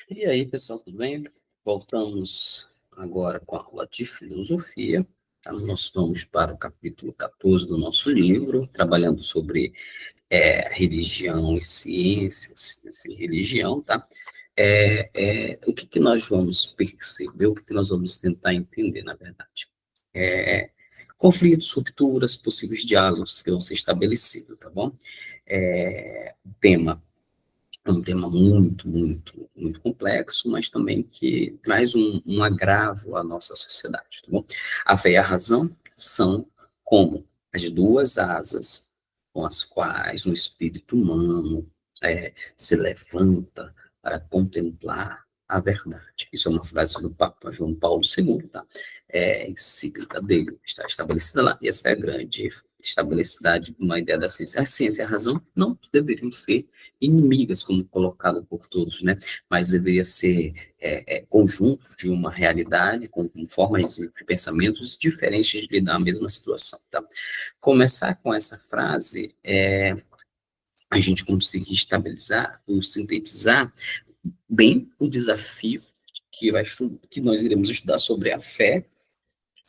E aí, pessoal, tudo bem? Voltamos agora com a aula de filosofia. Tá? Nós vamos para o capítulo 14 do nosso livro, trabalhando sobre religião e ciência, ciência e religião, tá? O que que nós vamos perceber, o que que nós vamos tentar entender, na verdade? É, Conflitos, rupturas, possíveis diálogos que vão ser estabelecidos, tá bom? O tema é um tema muito, muito, muito complexo, mas também que traz um agravo à nossa sociedade, tá bom? A fé e a razão são como as duas asas com as quais o espírito humano se levanta para contemplar a verdade. Isso é uma frase do Papa João Paulo II, tá? Encíclica dele, está estabelecida lá, e essa é a grande estabelecida de uma ideia da ciência. A ciência e a razão não deveriam ser inimigas, como colocado por todos, né? Mas deveria ser conjunto de uma realidade, com formas de pensamentos diferentes de lidar a mesma situação, tá? Começar com essa frase a gente conseguir estabilizar ou sintetizar bem o desafio que nós iremos estudar sobre a fé,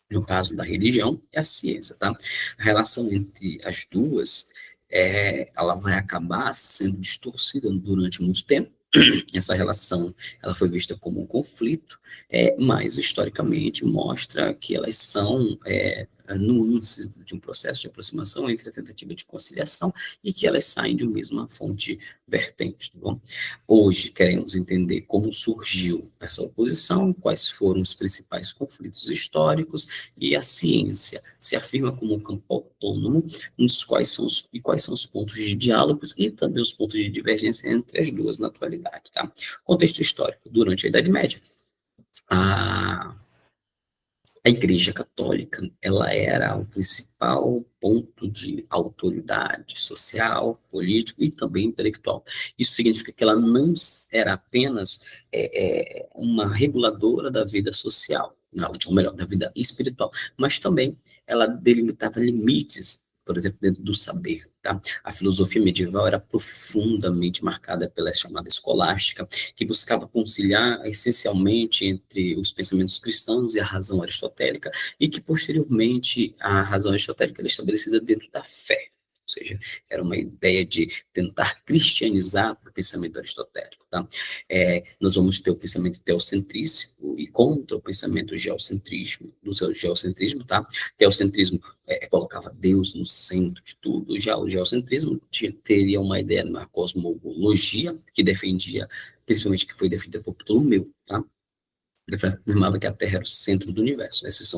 no caso da religião, e a ciência, tá? A relação entre as duas, ela vai acabar sendo distorcida durante muito tempo. Essa relação, ela foi vista como um conflito, mas historicamente mostra que elas são nuances de um processo de aproximação entre a tentativa de conciliação e que elas saem de uma mesma fonte vertente, tá bom? Hoje queremos entender como surgiu essa oposição, quais foram os principais conflitos históricos, e a ciência se afirma como um campo autônomo, quais são os pontos de diálogos e também os pontos de divergência entre as duas na atualidade, tá? Contexto histórico. Durante a Idade Média, a, a Igreja Católica, ela era o principal ponto de autoridade social, político e também intelectual. Isso significa que ela não era apenas uma reguladora da vida social, não, ou melhor, da vida espiritual, mas também ela delimitava limites, por exemplo, dentro do saber, tá? A filosofia medieval era profundamente marcada pela chamada escolástica, que buscava conciliar essencialmente entre os pensamentos cristãos e a razão aristotélica, e que posteriormente a razão aristotélica era estabelecida dentro da fé. Ou seja, era uma ideia de tentar cristianizar o pensamento aristotélico, tá? Nós vamos ter o pensamento teocentrístico e contra o pensamento geocentrismo, do geocentrismo, tá? Teocentrismo colocava Deus no centro de tudo, já o geocentrismo teria uma ideia na cosmologia que defendia, principalmente que foi defendida por Ptolomeu, tá? Ele afirmava que a Terra era o centro do universo. Essas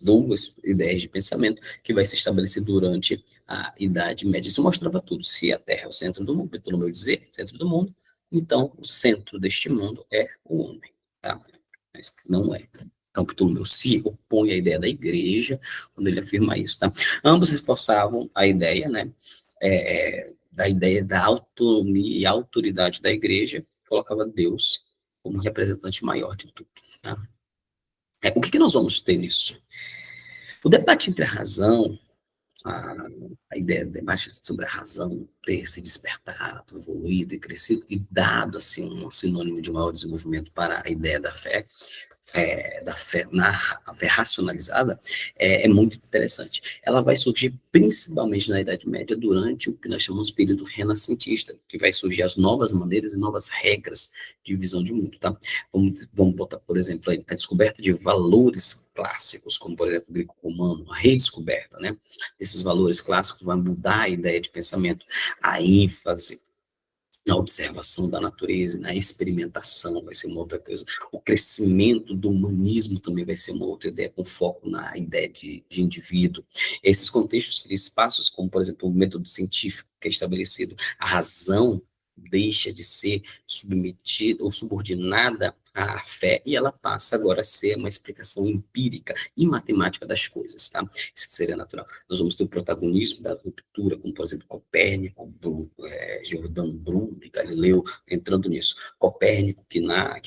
duas ideias de pensamento que vai se estabelecer durante a Idade Média. Isso mostrava tudo. Se a Terra é o centro do mundo, Ptolomeu dizia, centro do mundo, então o centro deste mundo é o homem, tá? Mas não é. Então, Ptolomeu se opõe à ideia da igreja quando ele afirma isso, tá? Ambos reforçavam a ideia, né, da ideia da autonomia e autoridade da igreja, colocava Deus como representante maior de tudo, tá? O que que nós vamos ter nisso? O debate entre a razão, a, a ideia do debate sobre a razão ter se despertado, evoluído e crescido, e dado assim um sinônimo de maior desenvolvimento para a ideia a fé racionalizada, é muito interessante. Ela vai surgir principalmente na Idade Média, durante o que nós chamamos de período renascentista, que vai surgir as novas maneiras e novas regras de visão de mundo, tá? Vamos botar, por exemplo, a descoberta de valores clássicos, como, por exemplo, o greco-romano, a redescoberta, né? Esses valores clássicos vão mudar a ideia de pensamento, a ênfase na observação da natureza, na experimentação, vai ser uma outra coisa. O crescimento do humanismo também vai ser uma outra ideia, com foco na ideia de indivíduo. Esses contextos e espaços, como, por exemplo, o método científico que é estabelecido, a razão deixa de ser submetida ou subordinada à fé, e ela passa agora a ser uma explicação empírica e matemática das coisas, tá? Isso seria natural. Nós vamos ter o protagonismo da ruptura, como, por exemplo, Copérnico, Giordano Bruno e Galileu entrando nisso. Copérnico, que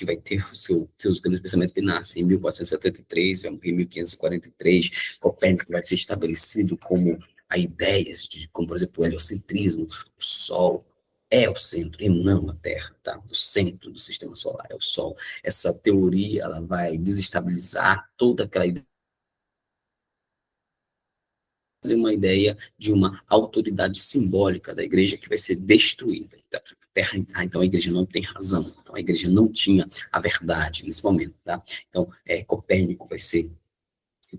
vai ter seus grandes pensamentos, que nasce em 1473, vai morrer em 1543. Copérnico vai ser estabelecido como a ideias de, como, por exemplo, o heliocentrismo, o Sol é o centro e não a Terra, tá? do centro do sistema solar, é o Sol. Essa teoria ela vai desestabilizar toda aquela ideia, uma ideia de uma autoridade simbólica da igreja que vai ser destruída. Então a igreja não tem razão, então a igreja não tinha a verdade nesse momento, tá? Então, Copérnico vai ser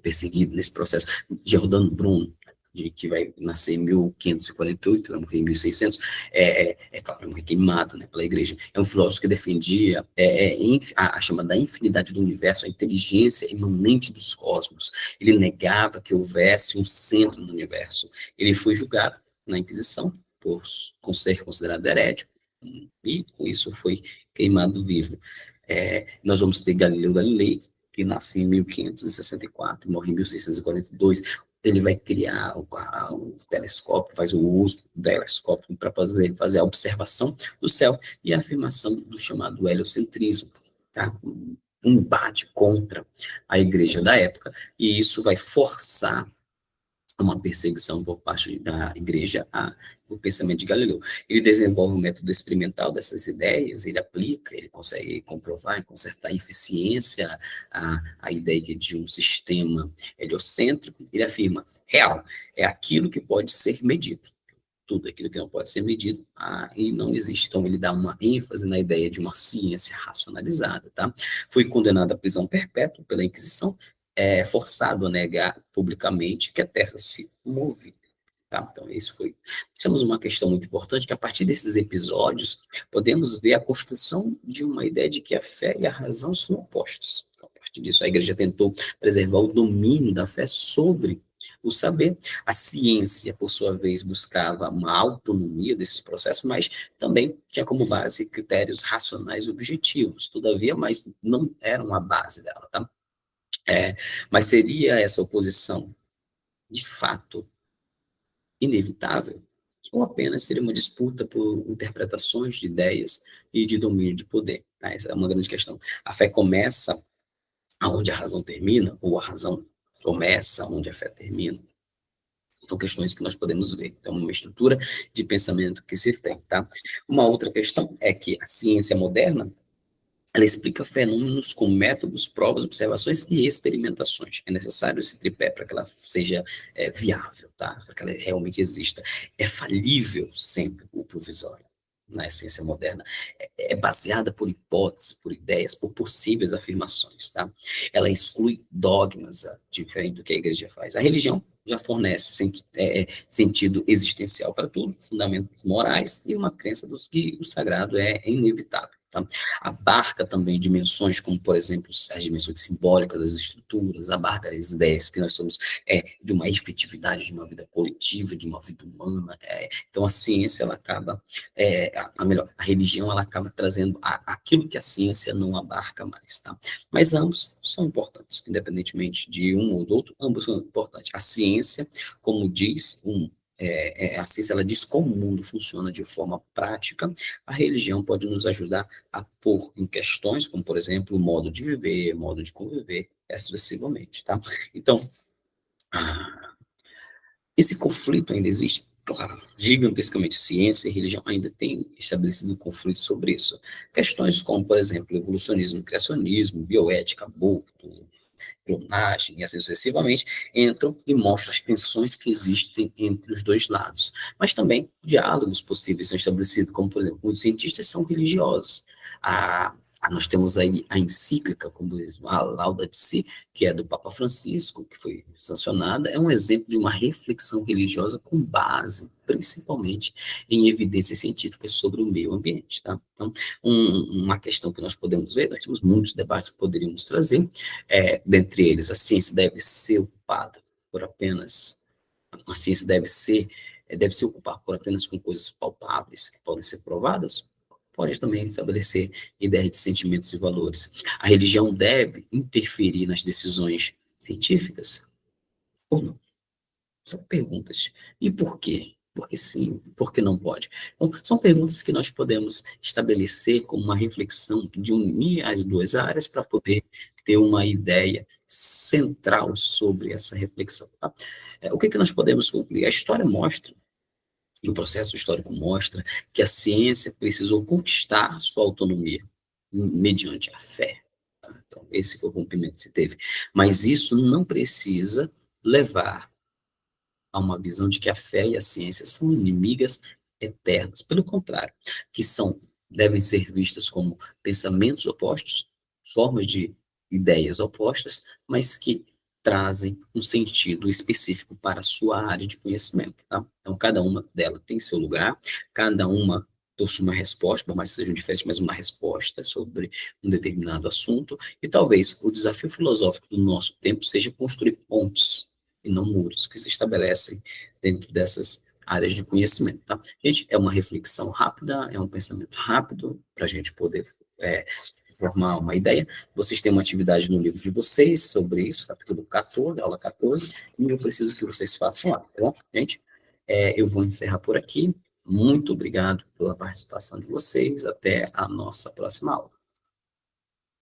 perseguido nesse processo. Giordano Bruno, que vai nascer em 1548, vai morrer em 1600, claro, vai morrer queimado, né, pela igreja. É um filósofo que defendia a chamada infinidade do universo, a inteligência imanente dos cosmos. Ele negava que houvesse um centro no universo. Ele foi julgado na Inquisição por ser considerado herético, e com isso foi queimado vivo. Nós vamos ter Galileu Galilei, que nasce em 1564 e morre em 1642. Ele vai criar o telescópio, faz o uso do telescópio para fazer a observação do céu e a afirmação do chamado heliocentrismo, tá? Um embate contra a igreja da época, e isso vai forçar uma perseguição por parte da igreja ao pensamento de Galileu. Ele desenvolve um método experimental dessas ideias, ele aplica, ele consegue comprovar e consertar a eficiência, a ideia de um sistema heliocêntrico. Ele afirma, real, é aquilo que pode ser medido. Tudo aquilo que não pode ser medido, e não existe. Então, ele dá uma ênfase na ideia de uma ciência racionalizada, tá? Foi condenado à prisão perpétua pela Inquisição, forçado a negar publicamente que a Terra se move. Tá? Então, isso foi. Temos uma questão muito importante, que a partir desses episódios, podemos ver a construção de uma ideia de que a fé e a razão são opostos. A partir disso, a igreja tentou preservar o domínio da fé sobre o saber. A ciência, por sua vez, buscava uma autonomia desses processos, mas também tinha como base critérios racionais e objetivos, todavia, mas não eram a base dela, tá? Mas seria essa oposição, de fato, inevitável, ou apenas seria uma disputa por interpretações de ideias e de domínio de poder? Tá? Essa é uma grande questão. A fé começa aonde a razão termina, ou a razão começa onde a fé termina? São questões que nós podemos ver. Então, uma estrutura de pensamento que se tem, tá? Uma outra questão é que a ciência moderna, ela explica fenômenos com métodos, provas, observações e experimentações. É necessário esse tripé para que ela seja viável, tá? Para que ela realmente exista. É falível sempre o provisório. Na ciência moderna, é baseada por hipóteses, por ideias, por possíveis afirmações, tá? Ela exclui dogmas, diferente do que a igreja faz. A religião já fornece sentido existencial para tudo, fundamentos morais e uma crença dos que o sagrado é inevitável, tá? Abarca também dimensões como, por exemplo, as dimensões simbólicas das estruturas, abarca as ideias que nós somos de uma efetividade de uma vida coletiva, de uma vida humana. Então, a ciência, ela acaba, a religião, ela acaba trazendo aquilo que a ciência não abarca mais, tá? Mas ambos são importantes, independentemente de um ou do outro, ambos são importantes. A ciência, como diz a ciência, ela diz como o mundo funciona de forma prática. A religião pode nos ajudar a pôr em questões, como, por exemplo, o modo de viver, modo de conviver, sucessivamente, tá? Então, esse conflito ainda existe? Claro, gigantescamente. Ciência e religião ainda têm estabelecido um conflito sobre isso. Questões como, por exemplo, evolucionismo, criacionismo, bioética, aborto, clonagem e assim sucessivamente, entram e mostram as tensões que existem entre os dois lados. Mas também diálogos possíveis são estabelecidos, como, por exemplo, muitos cientistas são religiosos. Nós temos aí a encíclica, como a Laudato Si, que é do Papa Francisco, que foi sancionada, é um exemplo de uma reflexão religiosa com base, principalmente, em evidências científicas sobre o meio ambiente. Tá? Então, uma questão que nós podemos ver, nós temos muitos debates que poderíamos trazer, dentre eles, a ciência deve ser ocupada por apenas, a ciência deve se ocupar por apenas com coisas palpáveis que podem ser provadas. Pode também estabelecer ideias de sentimentos e valores. A religião deve interferir nas decisões científicas ou não? São perguntas. E por quê? Porque sim, porque não pode? Então, são perguntas que nós podemos estabelecer como uma reflexão de unir as duas áreas para poder ter uma ideia central sobre essa reflexão. Tá? O que nós podemos concluir? A história mostra E o processo histórico mostra que a ciência precisou conquistar sua autonomia mediante a fé. Tá? Então, esse foi o rompimento que se teve. Mas isso não precisa levar a uma visão de que a fé e a ciência são inimigas eternas. Pelo contrário, que devem ser vistas como pensamentos opostos, formas de ideias opostas, mas que trazem um sentido específico para a sua área de conhecimento, tá? Então, cada uma delas tem seu lugar, cada uma possui uma resposta, por mais que sejam diferentes, mas uma resposta sobre um determinado assunto, e talvez o desafio filosófico do nosso tempo seja construir pontes e não muros que se estabelecem dentro dessas áreas de conhecimento, tá? Gente, é uma reflexão rápida, é um pensamento rápido para a gente poder formar uma ideia. Vocês têm uma atividade no livro de vocês sobre isso, capítulo 14, aula 14, e eu preciso que vocês façam lá, tá bom? Gente, eu vou encerrar por aqui. Muito obrigado pela participação de vocês. Até a nossa próxima aula.